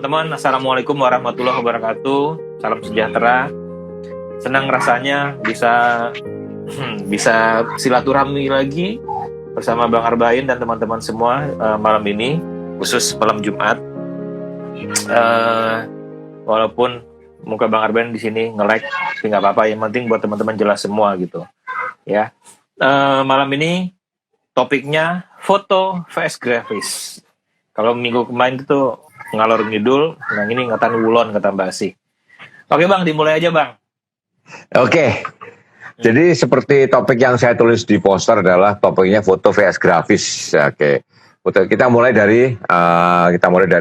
teman-teman, Assalamualaikum warahmatullahi wabarakatuh. Salam sejahtera. Senang rasanya bisa silaturahmi lagi bersama Bang Arbain dan teman-teman semua malam ini, khusus malam Jumat. Walaupun muka Bang Arbain di sini nge-lag, tapi nggak apa-apa. Yang penting buat teman-teman jelas semua gitu. Ya, malam ini topiknya foto vs grafis. Kalau minggu kemarin itu ngalor ngidul, nah ini ngatan wulon kata Mbak Asih. Oke Bang, dimulai aja Bang. Oke. Jadi seperti topik yang saya tulis di poster adalah topiknya foto vs grafis. Oke. Kita mulai dari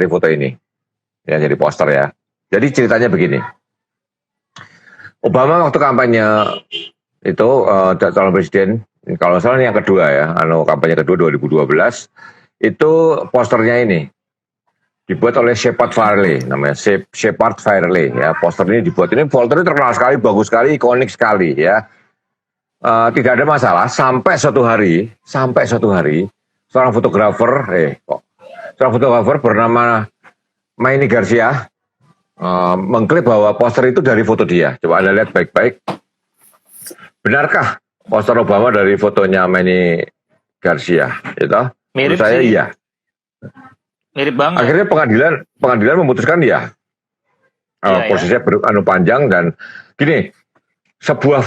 foto ini. Ya, jadi poster ya. Jadi ceritanya begini. Obama waktu kampanye itu calon presiden, kalau salah ini yang kedua ya, kampanye kedua 2012, itu posternya ini dibuat oleh Shepard Fairey, namanya Shepard Fairey ya. Poster ini dibuat, ini folder ini terkenal sekali, bagus sekali, ikonik sekali ya. Tidak ada masalah sampai suatu hari seorang fotografer bernama Manny Garcia mengklaim bahwa poster itu dari foto dia. Coba Anda lihat baik-baik. Benarkah poster Obama dari fotonya Manny Garcia? Itu Mirip saya sih. iya. Mirip banget. Akhirnya pengadilan memutuskan ya. Posisinya panjang dan gini, sebuah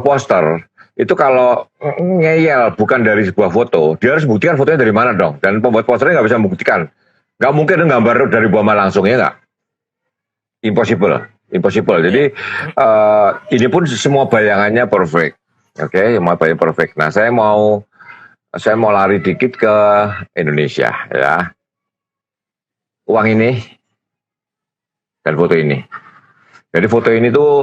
poster itu kalau ngeyel bukan dari sebuah foto, dia harus buktikan fotonya dari mana dong. Dan pembuat posternya nggak bisa membuktikan. Nggak mungkin gambar dari Obama langsung, ya nggak? Impossible. Jadi ini pun semua bayangannya perfect. Oke, semua bayangannya perfect. Nah, saya mau lari dikit ke Indonesia ya. Uang ini dan foto ini. Jadi foto ini tuh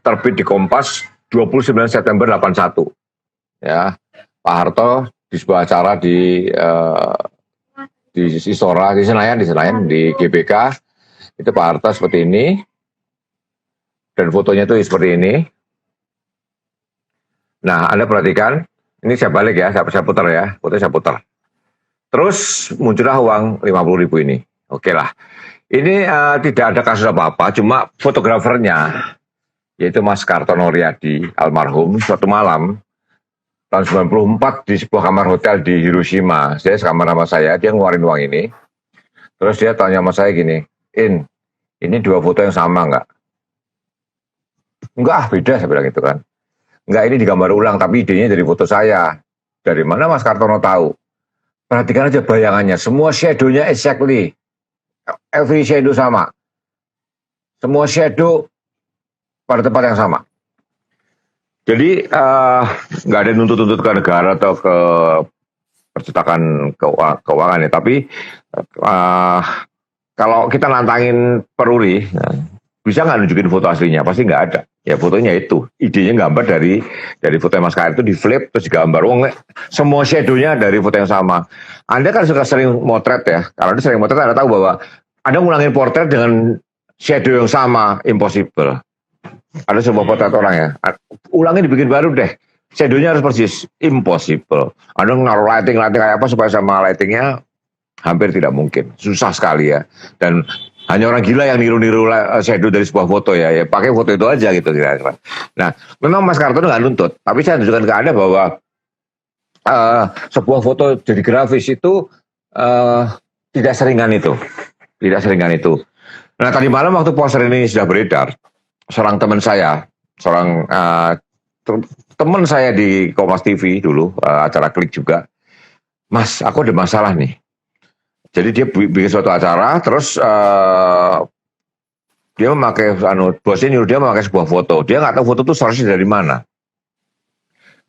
terbit di Kompas 29 September 81. Ya, Pak Harto di sebuah acara di Istora, di Senayan, di GBK. Itu Pak Harto seperti ini. Dan fotonya tuh seperti ini. Nah, Anda perhatikan, ini saya balik ya, saya putar ya, fotonya saya putar. Terus muncullah uang 50.000 ini. Oke lah. Ini tidak ada kasus apa-apa, cuma fotografernya, yaitu Mas Kartono Riyadi, almarhum, suatu malam, tahun 94 di sebuah kamar hotel di Hiroshima. Saya sekamar sama saya, dia ngeluarin uang ini. Terus dia tanya sama saya gini, ini dua foto yang sama nggak? Enggak, beda, saya bilang gitu kan. Enggak, ini digambar ulang, tapi idenya dari foto saya. Dari mana Mas Kartono tahu? Perhatikan aja bayangannya, semua shadow-nya exactly. Every shadow sama. Semua shadow pada tempat yang sama. Jadi nggak ada nuntut-nuntut ke negara atau ke percetakan keuangan ya. Tapi kalau kita nantangin Peruri, bisa nggak nunjukin foto aslinya? Pasti nggak ada. Ya fotonya itu, idenya gambar dari foto Mas Kair itu di flip terus digambar. Semua shadow-nya dari foto yang sama. Anda kan suka sering motret ya. Kalau Anda sering motret, Anda tahu bahwa Anda ngulangin portret dengan shadow yang sama, impossible. Ada sebuah potret orang ya, ulangin dibikin baru deh. Shadow-nya harus persis, impossible. Anda naruh lighting kayak apa supaya sama lightingnya hampir tidak mungkin, susah sekali ya. Dan hanya orang gila yang niru-niru shadow dari sebuah foto ya pakai foto itu aja gitu kira-kira. Nah, memang Mas Kartono nggak nuntut, tapi saya tunjukkan ke Anda bahwa sebuah foto jadi grafis itu tidak seringan itu. Nah, tadi malam waktu poster ini sudah beredar, seorang teman saya, teman saya di Kompas TV dulu, acara Klik juga, Mas, aku ada masalah nih. Jadi dia bikin suatu acara, terus dia memakai, bosnya nyuruh dia memakai sebuah foto. Dia nggak tahu foto itu source-nya dari mana.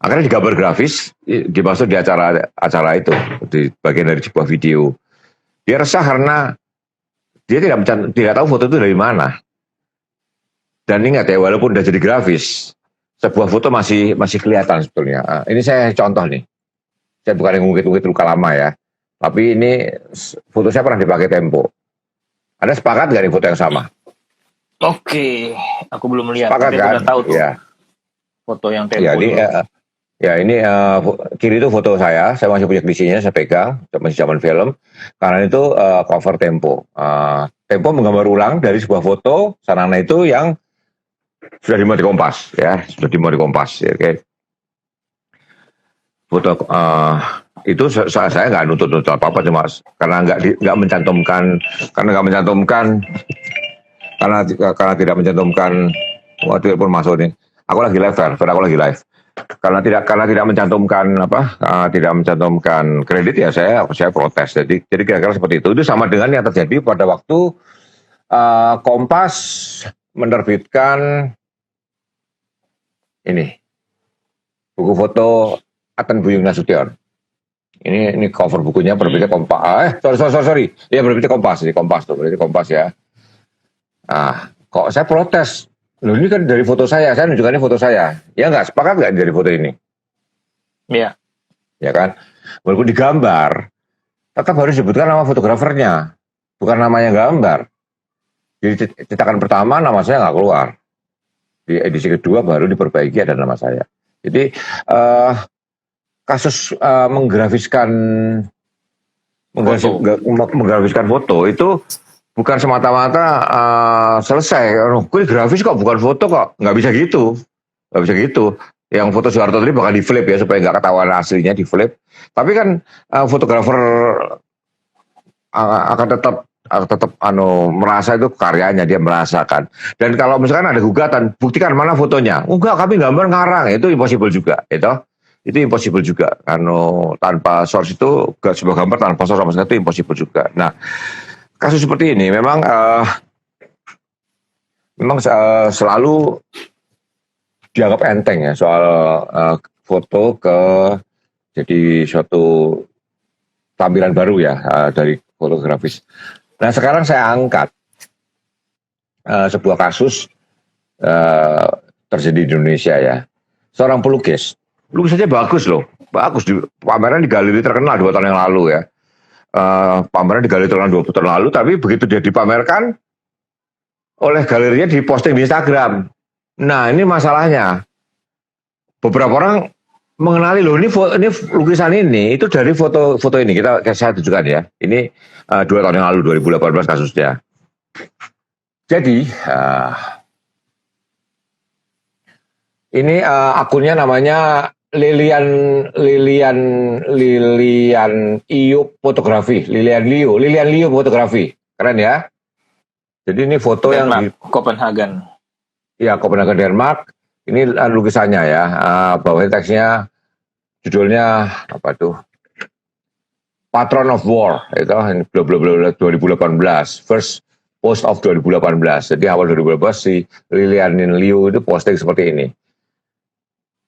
Akhirnya digambar grafis, dimasuk di acara itu, di bagian dari sebuah video. Dia resah karena dia tidak tahu foto itu dari mana. Dan ingat ya, walaupun udah jadi grafis, sebuah foto masih kelihatan sebetulnya. Ini saya contoh nih. Saya bukan yang ngungkit-ngungkit luka lama ya. Tapi ini foto saya pernah dipakai Tempo. Anda sepakat nggak nih foto yang sama? Oke, aku belum lihat. Sepakat tapi kan? udah tahu tuh. Ya. Foto yang Tempo. Ya, Ya ini kiri itu foto saya masih punya klisinya, saya pegang, masih zaman film. Kanan itu cover Tempo. Tempo menggambar ulang dari sebuah foto Sanana itu yang sudah dimuat di Kompas, ya, sudah dimuat di Kompas. Ya, oke. Foto itu saya nggak nuntut apa-apa, cuma karena nggak mencantumkan, karena tidak mencantumkan. Waktu pun masuk nih. Aku lagi live, aku lagi live. Karena tidak mencantumkan tidak mencantumkan kredit, ya saya protes. Jadi kira-kira seperti itu. Itu sama dengan yang terjadi pada waktu Kompas menerbitkan ini buku foto Aten Buyung Nasution. Ini cover bukunya berbeda Kompas. Sorry. Iya, berbeda Kompas. Ini Kompas tuh, berarti Kompas ya. Kok saya protes? Loh, ini kan dari foto saya nunjukkan ini foto saya. Ya nggak, sepakat nggak dari foto ini? Iya. Ya kan? Walaupun digambar, tetap harus disebutkan nama fotografernya, bukan namanya gambar. Jadi cetakan pertama nama saya nggak keluar. Di edisi kedua baru diperbaiki ada nama saya. Jadi kasus menggrafiskan foto itu bukan semata-mata selesai. Gue grafis kok, bukan foto kok. Nggak bisa gitu. Yang foto Soeharto tadi bakal di flip ya, supaya nggak ketahuan aslinya, di flip. Tapi kan fotografer akan tetap merasa itu karyanya, dia merasakan. Dan kalau misalkan ada gugatan, buktikan mana fotonya. Enggak, kami gambar ngarang. Itu impossible juga. Itu impossible juga. Karena tanpa source itu, sebuah gambar tanpa source sama sekali itu impossible juga. Nah, kasus seperti ini memang selalu dianggap enteng ya, soal foto jadi suatu tampilan baru ya dari fotografis. Nah, sekarang saya angkat sebuah kasus terjadi di Indonesia ya. Seorang pelukis, lukisannya bagus loh, bagus, di pameran di galeri terkenal 2 tahun yang lalu ya. Pameran di galeri terkenal 2 tahun lalu, tapi begitu dia dipamerkan oleh galerinya, diposting di Instagram. Nah, ini masalahnya. Beberapa orang mengenali loh, ini lukisan ini itu dari foto ini. Saya tunjukkan ya. Ini 2 tahun yang lalu, 2018 kasusnya. Jadi ini akunnya namanya Lilian Liu fotografi. Lilian Liu fotografi. Keren ya. Jadi ini foto Denmark, yang di Copenhagen. Ya, Copenhagen, Denmark. Ini lukisannya ya. Bawahnya teksnya, judulnya apa tuh? Patron of War. Itu 2018. First post of 2018. Jadi awal 2018 si Lilian Liu itu posting seperti ini.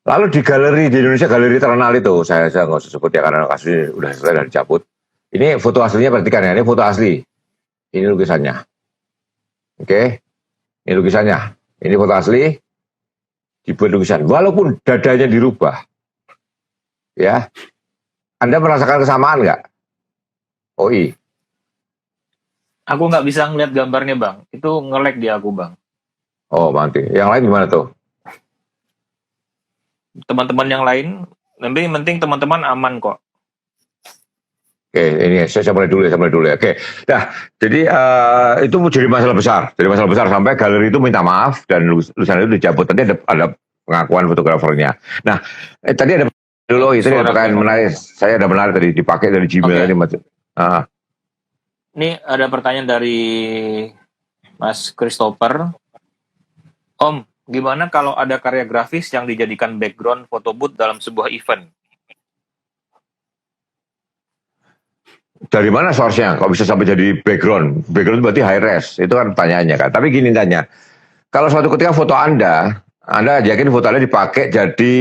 Lalu di galeri di Indonesia, galeri terkenal itu, saya nggak usah sebut ya karena kasusnya udah selesai dan dicabut. Ini foto aslinya, perhatikan ya, ini foto asli. Ini lukisannya. Oke. Ini lukisannya. Ini foto asli. Dibuat lukisan. Walaupun dadanya dirubah. Ya. Anda merasakan kesamaan nggak? OI. Aku nggak bisa ngeliat gambarnya, Bang. Itu nge-lag di aku, Bang. Oh, mati. Yang lain gimana tuh? Teman-teman yang lain, yang penting teman-teman aman kok. Oke, ini saya mulai dulu ya. Oke, nah, jadi itu jadi masalah besar. Sampai galeri itu minta maaf dan lukisan itu dicabut. Tadi ada pengakuan fotografernya. Nah, tadi ada dulu itu ada pertanyaan menarik. Saya ada menarik tadi dipakai dari Gmail ini. Ini ada pertanyaan dari Mas Christopher. Om, gimana kalau ada karya grafis yang dijadikan background foto booth dalam sebuah event? Dari mana source-nya? Kok bisa sampai jadi background? Background berarti high res. Itu kan pertanyaannya kan. Tapi gini tanya. Kalau suatu ketika foto Anda yakin foto Anda dipakai jadi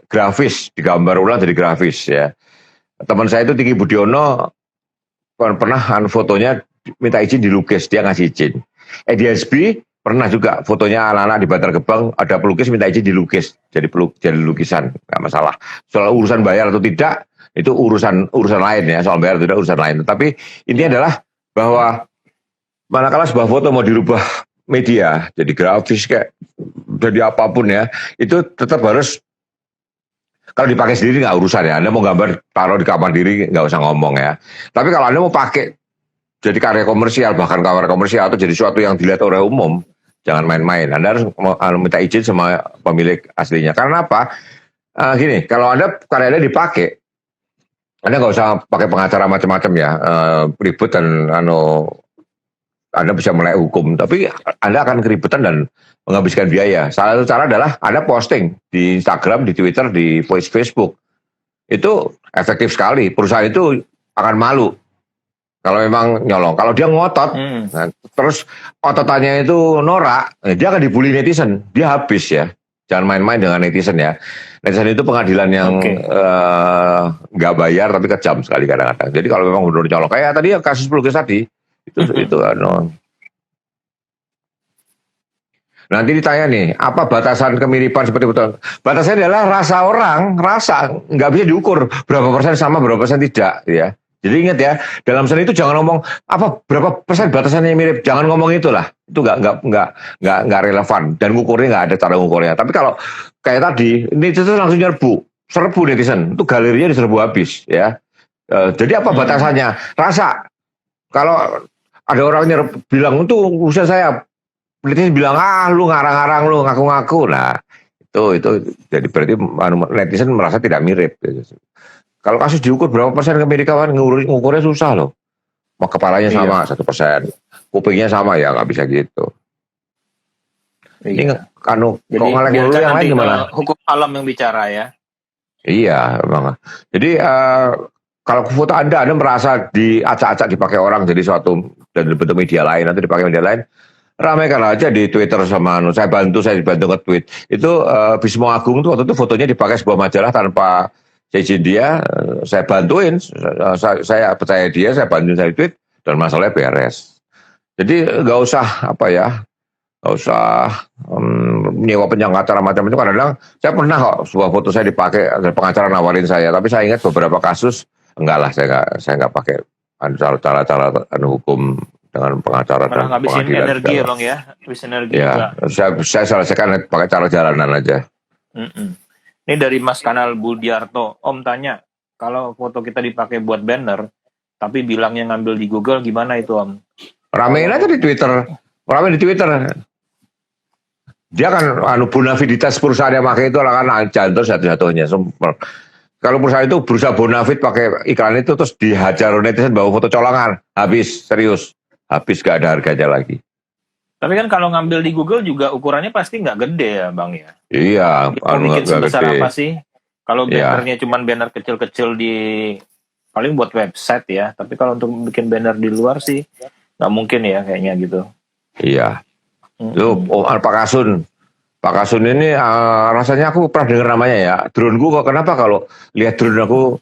grafis, digambar ulang jadi grafis ya. Teman saya itu Tinggi Budiono pernah fotonya minta izin dilukis, dia ngasih izin. EDSB pernah juga fotonya anak-anak di Bantar Gebang, ada pelukis minta izin dilukis, jadi lukisan, nggak masalah. Soal urusan bayar atau tidak, itu urusan lain ya, soal bayar atau tidak urusan lain. Tapi intinya adalah bahwa manakala sebuah foto mau dirubah media, jadi grafis kayak jadi apapun ya, itu tetap harus Kalau dipakai sendiri nggak urusan ya. Anda mau gambar taruh di kamar diri nggak usah ngomong ya. Tapi kalau Anda mau pakai jadi karya komersial, bahkan karya komersial atau jadi sesuatu yang dilihat oleh umum, jangan main-main. Anda harus minta izin sama pemilik aslinya. Karena apa? Gini, kalau Anda karya Anda dipakai, Anda nggak usah pakai pengacara macam-macam ya, ribut dan Anda bisa melek hukum, tapi Anda akan keributan dan menghabiskan biaya. Salah satu cara adalah Anda posting di Instagram, di Twitter, di Facebook. Itu efektif sekali. Perusahaan itu akan malu kalau memang nyolong. Kalau dia ngotot, nah, terus ototannya itu norak, dia akan dibully netizen. Dia habis ya. Jangan main-main dengan netizen ya. Netizen itu pengadilan yang nggak bayar tapi kejam sekali kadang-kadang. Jadi kalau memang benar nyolong, kayak tadi ya kasus pelukis tadi, itu nanti ditanya nih, apa batasan kemiripan seperti itu? Batasannya adalah rasa nggak bisa diukur berapa persen sama berapa persen tidak, ya. Jadi ingat ya, dalam seni itu jangan ngomong apa berapa persen batasannya mirip, jangan ngomong itulah, itu nggak relevan dan ngukurnya nggak ada cara ngukurnya. Tapi kalau kayak tadi, netizen langsung serbu netizen, itu galerinya diserbu habis, ya. Jadi apa batasannya? Rasa. Kalau ada orang bilang itu usia saya, netizen bilang lu ngarang-ngarang lu ngaku-ngaku, nah itu jadi berarti netizen merasa tidak mirip. Kalau kasus diukur berapa persen kemiripan, ngukurnya susah loh. Mau kepalanya sama 1%, kupingnya sama ya nggak bisa gitu. Ini kok ngelek dulu yang lain gimana? Hukum alam yang bicara ya. Iya, memang. Jadi kalau foto Anda merasa diacak-acak dipakai orang jadi suatu dan bentuk media lain atau dipakai media lain, ramaikan aja di Twitter sama saya dibantu nge-tweet. Itu Bismo Agung tuh waktu itu fotonya dipakai sebuah majalah tanpa izin dia, saya bantuin, saya percaya dia, saya bantuin saya tweet dan masalahnya beres. Jadi nggak usah nyewa pengacara macam itu. Kadang-kadang saya pernah kok sebuah foto saya dipakai, ada pengacara nawarin saya, tapi saya ingat beberapa kasus enggak lah, saya nggak pakai cara-cara hukum dengan pengacara dan ngabisin energi ya bang ya, habis energi ya, saya selesaikan pakai cara jalanan aja. Ini dari Mas Kanal Budiarto, Om tanya, kalau foto kita dipakai buat banner, tapi bilangnya ngambil di Google, gimana itu Om? Ramein aja di Twitter, Dia kan bonaviditas perusahaan yang pakai itu kan jantung satu-satunya. Kalau perusahaan itu berusaha bonafid pakai iklan itu terus dihajar netizen bawa foto colongan, habis gak ada harganya lagi. Tapi kan kalau ngambil di Google juga ukurannya pasti nggak gede ya bang ya? Iya. Bikin sebesar gede. Apa sih? Kalau bannernya cuma banner kecil-kecil paling buat website ya. Tapi kalau untuk bikin banner di luar sih nggak mungkin ya kayaknya gitu. Iya. Pak Kasun ini rasanya aku pernah dengar namanya ya. Drone-ku kok kenapa kalau lihat drone aku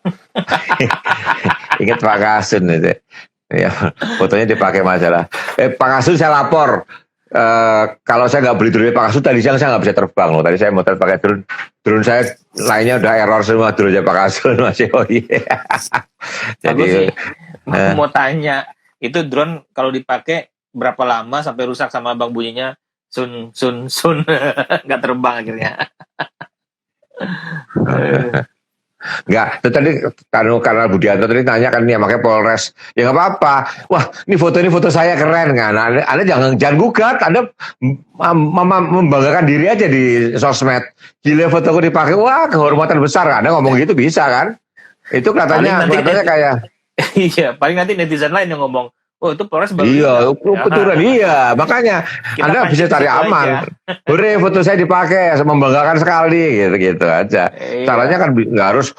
ingat Pak Kasun itu. Ya, fotonya dipakai majalah. Pak Kasun saya lapor. Kalau saya nggak beli drone Pak Kasun tadi siang saya nggak bisa terbang loh. Tadi saya mau pakai drone saya lainnya udah error semua, drone Pak Kasun masih Jadi aku mau tanya, itu drone kalau dipakai berapa lama sampai rusak sama abang bunyinya sun nggak terbang akhirnya? Enggak, itu tadi karena Budianto tadi tanya kan dia pakai Polres. Ya nggak apa-apa. Wah, ini foto saya keren kan. Anda jangan gugat. Anda membanggakan diri aja di sosmed. Gila fotoku dipakai. Wah, kehormatan besar. Anda ngomong gitu bisa kan? Itu kelihatannya kayak iya, paling nanti netizen lain yang ngomong, oh itu Polres baru. Iya, kebetulan iya. Makanya Anda bisa cari aman. Hore, foto saya dipakai, membanggakan sekali, gitu aja. Iya. Caranya kan nggak harus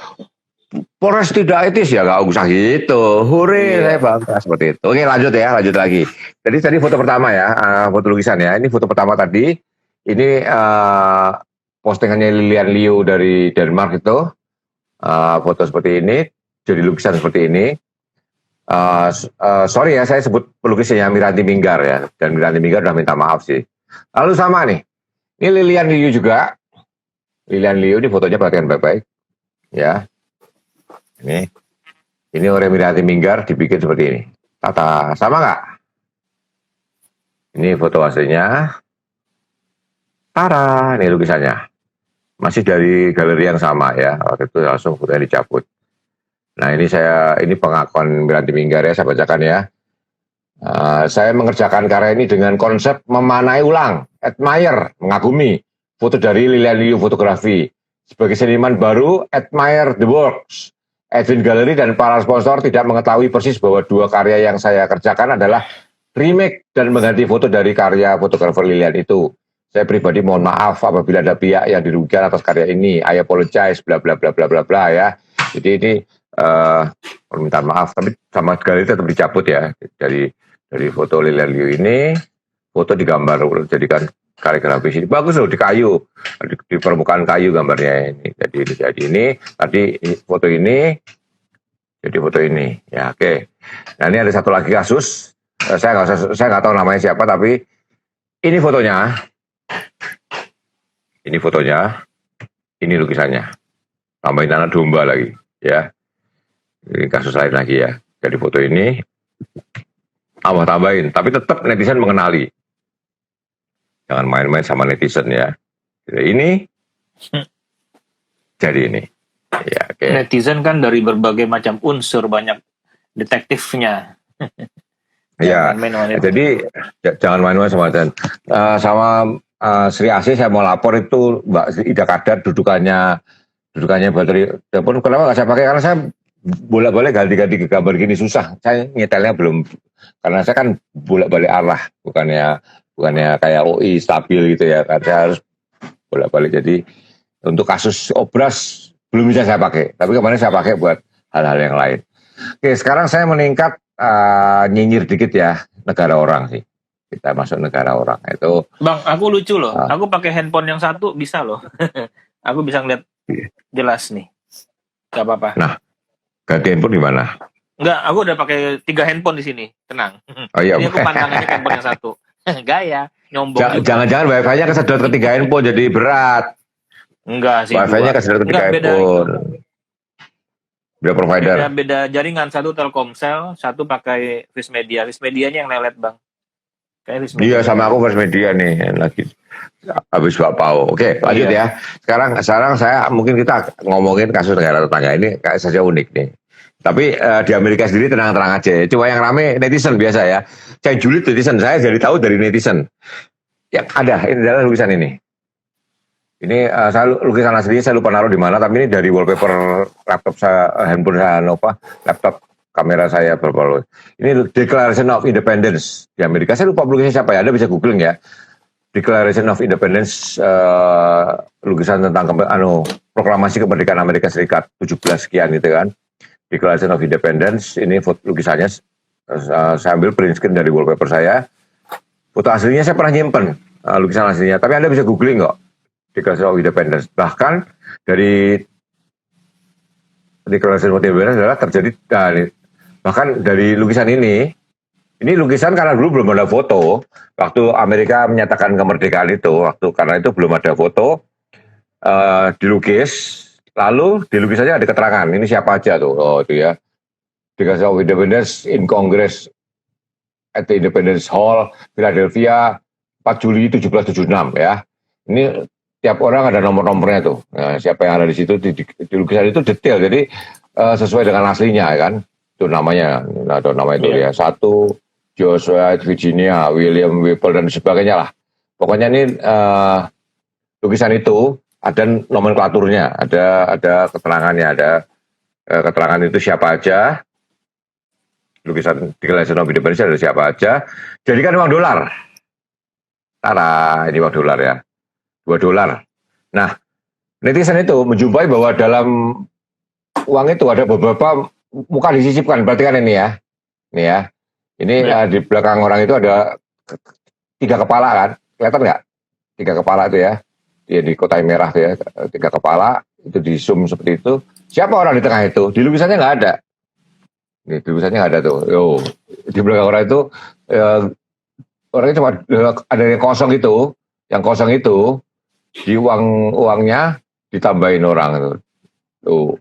Polres tidak etis ya, nggak usah gitu. Hore, saya bangga seperti itu. Oke, lanjut lagi. Jadi tadi foto pertama ya, foto lukisan ya. Ini foto pertama tadi. Ini postingannya Lilian Liu dari Denmark itu. Foto seperti ini, jadi lukisan seperti ini. Sorry ya, saya sebut pelukisnya Miranti Minggar ya, dan Miranti Minggar udah minta maaf sih. Lalu sama nih, ini Lilian Liu juga. Lilian Liu ini fotonya perhatikan baik-baik, ya. Ini oleh Miranti Minggar dibikin seperti ini. Tata, sama nggak? Ini foto aslinya. Tara, ini lukisannya. masih dari galeri yang sama ya. Waktu itu langsung fotonya dicabut. Nah ini pengakuan Miranti Minggar ya, saya bacakan ya. Saya mengerjakan karya ini dengan konsep memanai ulang, admire, mengagumi foto dari Lilian Liu Fotografi. Sebagai seniman baru, admire the works. Edwin Gallery dan para sponsor tidak mengetahui persis bahwa dua karya yang saya kerjakan adalah remake dan mengganti foto dari karya fotografer Lilian itu. Saya pribadi mohon maaf apabila ada pihak yang dirugikan atas karya ini. I apologize, bla bla bla bla bla bla ya. Jadi ini permintaan maaf, tapi sama sekali tetap dicabut ya. Dari foto Lilian Liu ini, foto digambar jadikan kaligrafis ini bagus loh, di kayu, di permukaan kayu gambarnya ini. Jadi ini tadi foto ini jadi foto ini ya, oke. Nah ini ada satu lagi kasus, saya nggak tahu namanya siapa, tapi ini fotonya, ini lukisannya, tambahin anak domba lagi ya. Ini kasus lain lagi ya. Jadi foto ini tambahin, tapi tetap netizen mengenali. Jangan main-main sama netizen ya. Jadi ini. Ya, okay. Netizen kan dari berbagai macam unsur, banyak detektifnya. Ya, jadi jangan main-main sama netizen. Sama Sri Asih saya mau lapor itu Mbak Ida Kadar dudukannya baterai telepon. Kenapa nggak saya pakai? Karena saya bolak-balik ganti-ganti gambar gini susah. Saya nyetelnya belum, karena saya kan bolak-balik arah, bukannya kayak OI stabil gitu ya. Saya harus bolak-balik. Jadi untuk kasus obras belum bisa saya pakai, tapi kemarin saya pakai buat hal-hal yang lain. Oke, sekarang saya meningkat nyinyir dikit ya, negara orang sih. Kita masuk negara orang itu. Bang, aku lucu loh. Aku pakai handphone yang satu bisa loh. Aku bisa ngeliat jelas nih. Gak apa-apa. Nah, ganti handphone di mana? Enggak, aku udah pakai 3 handphone di sini. Tenang. Oh iya. Ini aku pandangannya handphone yang satu. Gaya, nyombong. Jangan-jangan wifi-nya kesedot ke 3 handphone jadi berat. Enggak sih. Wifi-nya kesedot ke 3 handphone. Beda provider. Beda jaringan, satu Telkomsel, satu pakai Viz Media. Viz Medianya yang lelet, Bang. Iya, sama aku Viz Media nih lagi. Habis Bapau. Oke, lanjut ya. Sekarang saya mungkin kita ngomongin kasus negara tetangga ini kayak saja unik nih. Tapi di Amerika sendiri tenang-tenang aja. Cuma yang rame netizen biasa ya. Saya julid netizen, saya jadi tahu dari netizen. Yang ada, ini adalah lukisan ini. Ini saya lukisan aslinya saya lupa naruh di mana, tapi ini dari wallpaper laptop saya, handphone saya, laptop kamera saya berapa. Ini Declaration of Independence di Amerika. Saya lupa lukisannya siapa ya. Anda bisa googling ya. Declaration of Independence, lukisan tentang proklamasi kemerdekaan Amerika Serikat 17 sekian gitu kan. Declaration of Independence, ini foto lukisannya, saya ambil print screen dari wallpaper saya. Foto aslinya saya pernah nyimpen, lukisan aslinya, tapi Anda bisa googling kok, Declaration of Independence. Bahkan dari Declaration of Independence adalah terjadi, bahkan dari lukisan ini lukisan karena dulu belum ada foto, waktu Amerika menyatakan kemerdekaan itu, karena itu belum ada foto, dilukis. Lalu di lukisannya ada keterangan, ini siapa aja tuh, itu ya. Declaration of Independence in Congress at the Independence Hall, Philadelphia, 4 Juli 1776 ya. Ini tiap orang ada nomor-nomornya tuh. Nah, siapa yang ada di situ, di lukisan itu detail, jadi sesuai dengan aslinya kan. Itu namanya, ada nama itu ya. 1, Joshua, Virginia, William Whipple, dan sebagainya lah. Pokoknya ini lukisan itu ada nomenklaturnya, ada keterangannya, ada keterangan itu siapa aja, lukisan Declaration of Independence ada siapa aja. Jadi kan uang dolar. Ini uang dolar ya, $2. Nah, netizen itu menjumpai bahwa dalam uang itu ada beberapa muka disisipkan, berarti kan ini ya. Ini di belakang orang itu ada 3 kepala kan, kelihatan nggak? 3 kepala itu ya. Dia di kotak merah ya, 3 kepala itu di zoom seperti itu. Siapa orang di tengah itu? Di lukisannya nggak ada. Di lukisannya nggak ada tuh. Di belakang orang itu orangnya cuma ada yang kosong itu. Yang kosong itu di uangnya ditambahin orang itu. Tuh.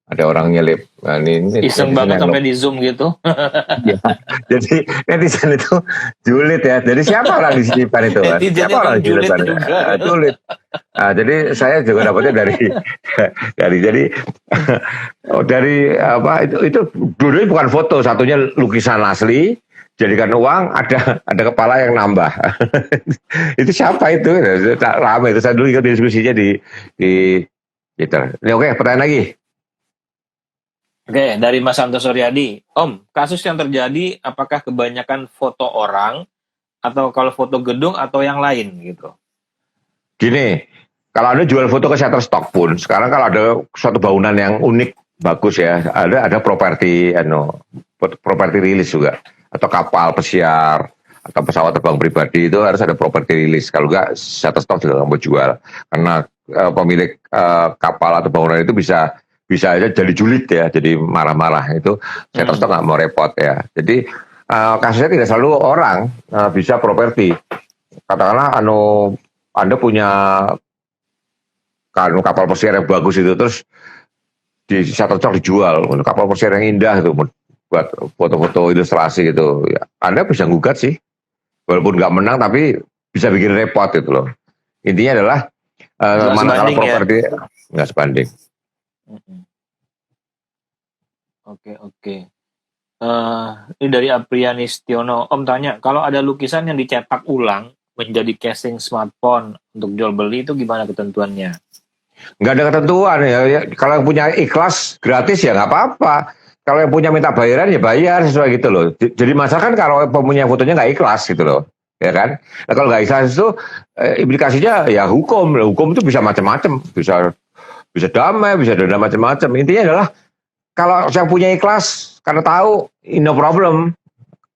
ada orang nyelip. Nah, ini Iseng banget sampai di zoom gitu. ya. Jadi netizen itu julid ya. Jadi siapa orang di sini itu? Kan? Netizen Siapa itu orang di julid sini? juga. Julid. Nah, jadi saya juga dapatnya dari apa itu dulu bukan foto, satunya lukisan asli. Jadikan uang, ada kepala yang nambah. Itu siapa itu? Ramai itu, saya dulu ikut diskusinya di Twitter. Oke, pertanyaan lagi. Oke, dari Mas Santo Suryadi. Om, kasus yang terjadi apakah kebanyakan foto orang atau kalau foto gedung atau yang lain gitu? Gini, kalau Anda jual foto ke Shutterstock pun, sekarang kalau ada suatu bangunan yang unik, bagus ya, ada properti rilis juga, atau kapal pesiar, atau pesawat terbang pribadi itu harus ada properti rilis. Kalau enggak, Shutterstock juga nggak mau jual, karena pemilik kapal atau bangunan itu bisa aja jadi julid ya, jadi marah-marah. Itu Shutterstock nggak mau repot ya. Jadi kasusnya tidak selalu orang bisa properti. Katakanlah Anda punya kapal pesiar yang bagus itu, terus di Shutterstock dijual kapal pesiar yang indah itu buat foto-foto ilustrasi gitu. Ya, Anda bisa gugat sih, walaupun nggak menang tapi bisa bikin repot itu loh. Intinya adalah mana kalau properti nggak sebanding. Oke. Ini dari Aprianistiono. Om tanya, kalau ada lukisan yang dicetak ulang menjadi casing smartphone untuk jual beli itu gimana ketentuannya? Nggak ada ketentuan ya. Kalau yang punya ikhlas gratis ya nggak apa-apa. Kalau yang punya minta bayaran ya bayar sesuai gitu loh. Jadi masalah kan kalau punya fotonya nggak ikhlas gitu loh, ya kan? Nah, kalau nggak ikhlas itu implikasinya ya hukum. Hukum itu bisa macam-macam, bisa damai, bisa denda macam-macam. Intinya adalah kalau yang punya ikhlas karena tahu no problem.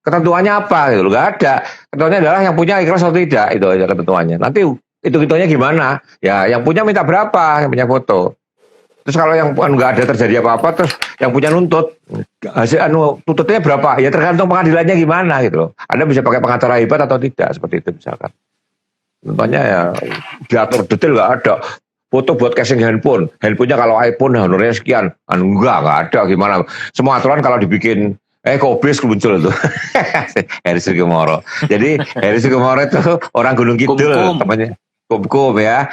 Ketentuannya apa gitu loh, nggak ada. Ketentuannya adalah yang punya ikhlas atau tidak, itu aja ketentuannya. Nanti hitung-hitungnya gimana? Ya yang punya minta berapa, yang punya foto. Terus kalau yang nggak ada terjadi apa-apa, terus yang punya nuntut, hasil tuntutnya berapa? Ya tergantung pengadilannya gimana gitu loh. Anda bisa pakai pengacara hebat atau tidak, seperti itu misalkan. Contohnya ya diatur detail nggak ada. Foto buat casing handphonenya kalau iPhone honornya sekian, nggak ada gimana. Semua aturan kalau dibikin Kobis muncul tuh. Heri Sugimoro. Jadi Heri Sugimoro itu orang Gunung Kidul, namanya Kum ya.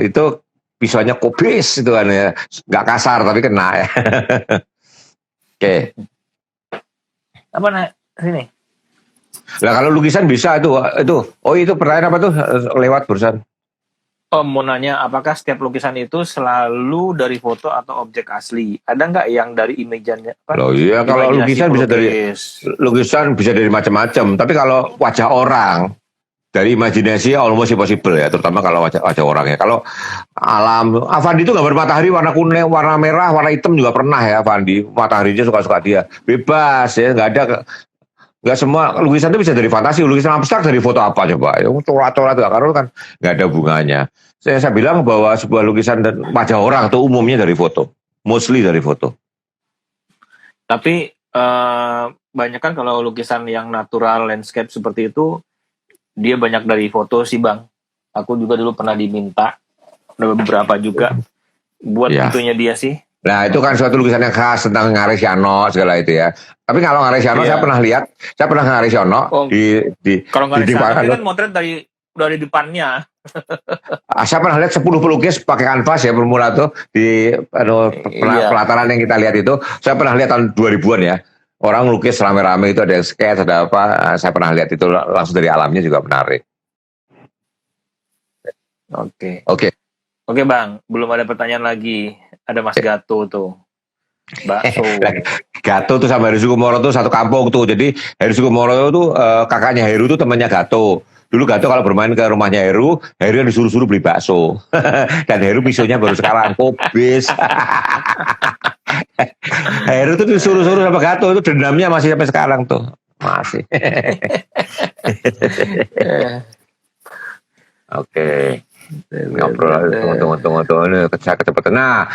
Itu pisaunya Kobis itu kan ya, nggak kasar tapi kena ya. Oke. Apa sini? Lah kalau lukisan bisa itu. Oh itu pertanyaan apa tuh lewat barusan? Om mau nanya, apakah setiap lukisan itu selalu dari foto atau objek asli? Ada nggak yang dari image-nya? Loh iya, kalau lukisan bisa dari macam-macam. Tapi kalau wajah orang, dari imajinasi almost impossible ya, terutama kalau wajah orangnya. Kalau alam, Avandi itu gambar matahari warna kuning, warna merah, warna hitam juga pernah ya Avandi. Mataharinya suka-suka dia, bebas ya, nggak semua lukisan itu bisa dari fantasi. Lukisan abstrak dari foto apa coba? Yang coret-coret karena kan nggak ada hubungannya. Saya bilang bahwa sebuah lukisan dan wajah orang itu umumnya dari foto, mostly dari foto. Tapi banyak kan kalau lukisan yang natural landscape seperti itu dia banyak dari foto sih bang. Aku juga dulu pernah diminta beberapa juga buat itunya dia sih. Nah itu kan suatu lukisan yang khas tentang Ngaresiono segala itu ya. Tapi kalau Ngaresiono saya pernah Ngaresiono di kalau Ngaresiono kan motret dari depannya. Saya pernah lihat 10 pelukis pakai kanvas ya bermula tuh di pelataran yang kita lihat itu. Saya pernah lihat tahun 2000-an ya. Orang lukis rame-rame itu ada yang sketch ada apa. Saya pernah lihat itu langsung dari alamnya juga menarik. Oke bang, belum ada pertanyaan lagi. Ada Mas Gato tuh. Bakso. Gato tuh sama Heri Sugimoro tuh satu kampung tuh. Jadi Heri Sugimoro tuh kakaknya Heru tuh temannya Gato. Dulu Gato kalau bermain ke rumahnya Heru disuruh-suruh beli bakso. Dan Heru pisaunya baru sekarang Kobis. Heru tuh disuruh-suruh sama Gato, itu dendamnya masih sampai sekarang tuh. Masih. Oke. Ngobrol tunggu ini kecepatan. Nah,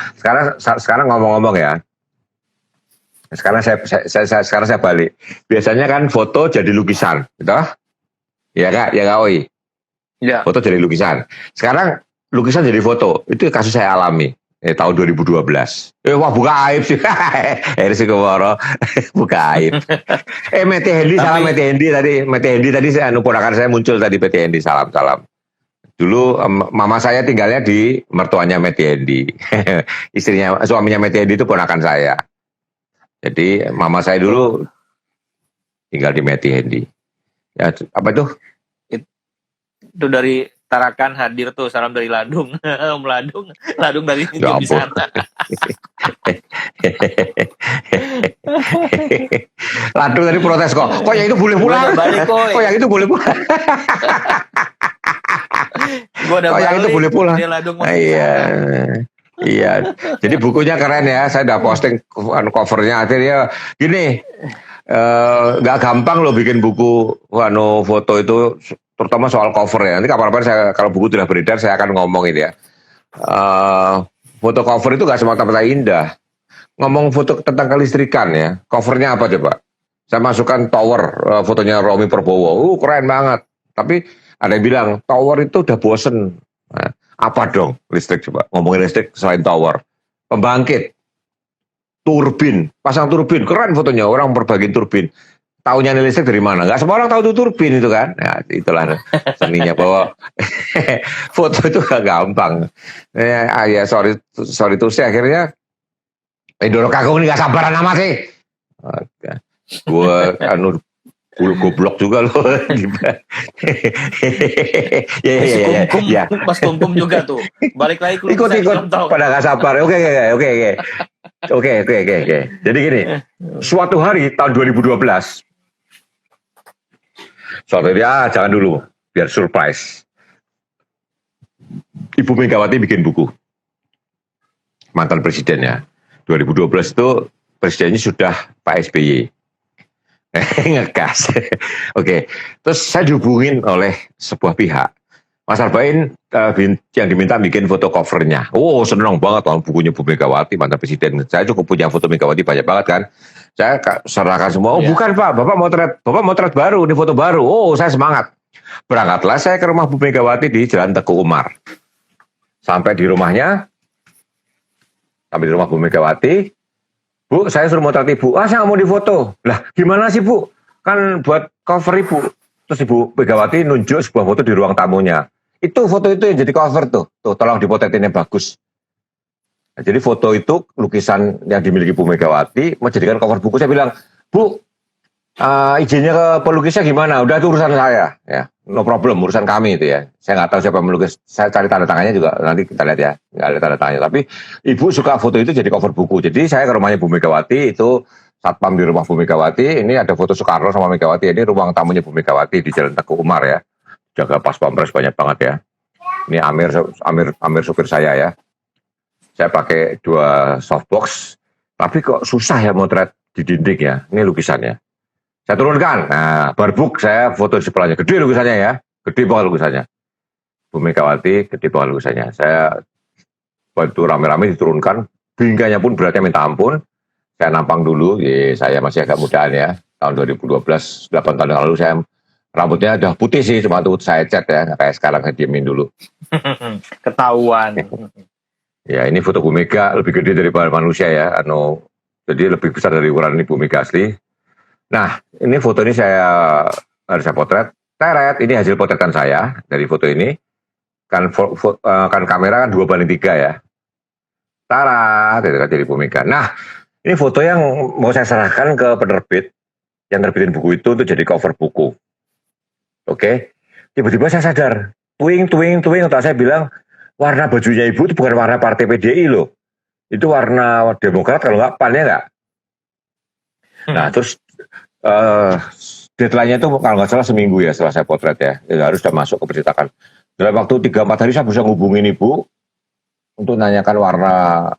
sekarang ngomong-ngomong ya. Sekarang saya balik. Biasanya kan foto jadi lukisan, gitu? Ya Kak, Oi. Ya. Foto jadi lukisan. Sekarang lukisan jadi foto. Itu kasus saya alami. tahun 2012. Wah buka aib sih. Heri Sukaworo buka aib. Mete Hendy, salam Mete Hendy tadi. Mete Hendy tadi saya ponakan saya muncul tadi Mete Hendy, salam. Dulu mama saya tinggalnya di mertuanya Mete Hendy. Suaminya Mete Hendy itu ponakan saya. Jadi mama saya dulu tinggal di Mete Hendy. Ya, apa itu? Itu dari Tarakan hadir tuh, salam dari Ladung. Om Ladung dari Ya di ampun. sana. Ladung tadi protes kok. Kok yang itu boleh pulang? Kok yang itu boleh pulang? Gua udah kok yang itu boleh pulang? Dia Ladung Iya. Iya. Jadi bukunya keren ya. Saya udah posting covernya akhirnya gini. Nggak gampang loh bikin buku foto itu, terutama soal cover ya. Nanti kapan-kapan saya kalau buku sudah beredar saya akan ngomongin ya. Foto cover itu nggak semata-mata indah. Ngomong foto tentang kelistrikan ya. Covernya apa coba? Saya masukkan tower fotonya Romi Prabowo. Keren banget. Tapi ada yang bilang tower itu udah bosen. Nah, apa dong listrik coba? Ngomongin listrik selain tower. Pembangkit. Turbin, pasang turbin, keren fotonya, orang berbagian turbin. Taunya nih listrik dari mana? Nggak semua orang tahu itu turbin itu kan. Nah, itulah seninya bahwa foto itu gak gampang. Ya sorry tuh sih akhirnya Indoro Kakung ini gak sabaran amat sih. Gue goblok juga loh. Ya. Pas kumkum juga tuh. Balik lagi ikut pada gak sabar. Oke. Jadi gini, suatu hari tahun 2012, suatu hari jangan dulu, biar surprise. Ibu Megawati bikin buku, mantan presidennya. 2012 itu presidennya sudah Pak SBY. Ngegas. Oke. Terus saya dihubungin oleh sebuah pihak. Mas Arbain yang diminta bikin foto covernya. Oh seneng banget kalau bukunya Bu Megawati mantan presiden. Saya cukup punya foto Megawati banyak banget kan. Saya serahkan semua. Oh bukan Pak, Bapak motret baru, ini foto baru. Oh saya semangat. Berangkatlah saya ke rumah Bu Megawati di Jalan Teguh Umar. Sampai di rumah Bu Megawati. Bu, saya suruh motret Ibu. Saya nggak mau difoto. Lah gimana sih Bu? Kan buat cover Ibu. Terus Ibu Megawati nunjuk sebuah foto di ruang tamunya. Itu foto itu yang jadi cover tuh. Tuh tolong dipotretin yang bagus. Nah, jadi foto itu lukisan yang dimiliki Bu Megawati mau jadikan cover buku. Saya bilang, Bu, izinnya ke pelukisnya gimana? Udah itu urusan saya, ya, no problem, urusan kami itu ya. Saya nggak tahu siapa melukis. Saya cari tanda tangannya juga nanti kita lihat ya. Nggak ada tanda tangannya. Tapi Ibu suka foto itu jadi cover buku. Jadi saya ke rumahnya Bu Megawati itu. Satpam di rumah Bu Megawati, ini ada foto Soekarno sama Megawati, ini ruang tamunya Bu Megawati di Jalan Teguh Umar ya. Jaga pas pampres banyak banget ya. Ini Amir supir saya ya. Saya pakai 2 softbox, tapi kok susah ya motret di dinding ya. Ini lukisannya. Saya turunkan. Nah, barbuk saya foto di sebelahnya. Gede lukisannya ya. Gede banget lukisannya. Bu Megawati, gede banget lukisannya. Saya bantu rame-rame diturunkan. Bingkainya pun beratnya minta ampun. Saya nampang dulu, saya masih agak mudaan ya. Tahun 2012, 8 tahun lalu saya rambutnya udah putih sih, cuma tuh saya cat ya, kayak sekarang saya diemin dulu. Ketahuan. Ya ini foto Bu Mega lebih gede daripada manusia ya, jadi lebih besar dari ukuran Ibu Mega asli. Nah ini foto ini harus saya potret. Teret, ini hasil potretan saya dari foto ini. Kan kamera kan 2:3 ya. Tara, dari Bu Mega. Nah ini foto yang mau saya serahkan ke penerbit yang nerbitin buku itu untuk jadi cover buku. Oke. Tiba-tiba saya sadar, tuing, otak saya bilang, warna bajunya Ibu itu bukan warna partai PDI loh. Itu warna Demokrat kalau nggak PAN ya nggak? Nah terus deadline-nya itu kalau nggak salah seminggu ya setelah saya potret ya. Harus sudah masuk ke percetakan. Dalam waktu 3-4 hari saya bisa ngubungin Ibu untuk nanyakan warna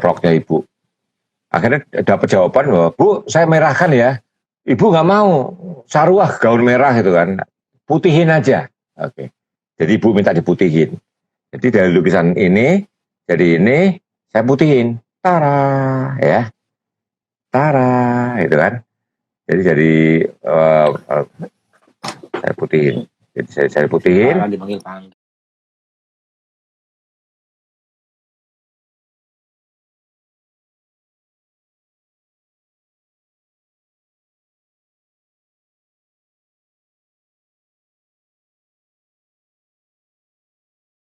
roknya Ibu. Akhirnya dapat jawaban bahwa Bu, saya merahkan ya. Ibu nggak mau, saruah gaun merah gitu kan, putihin aja. Oke. Jadi Ibu minta diputihin. Jadi dari lukisan ini, jadi ini saya putihin. Tara, ya. Tara, gitu kan. Jadi saya putihin. Jadi saya putihin.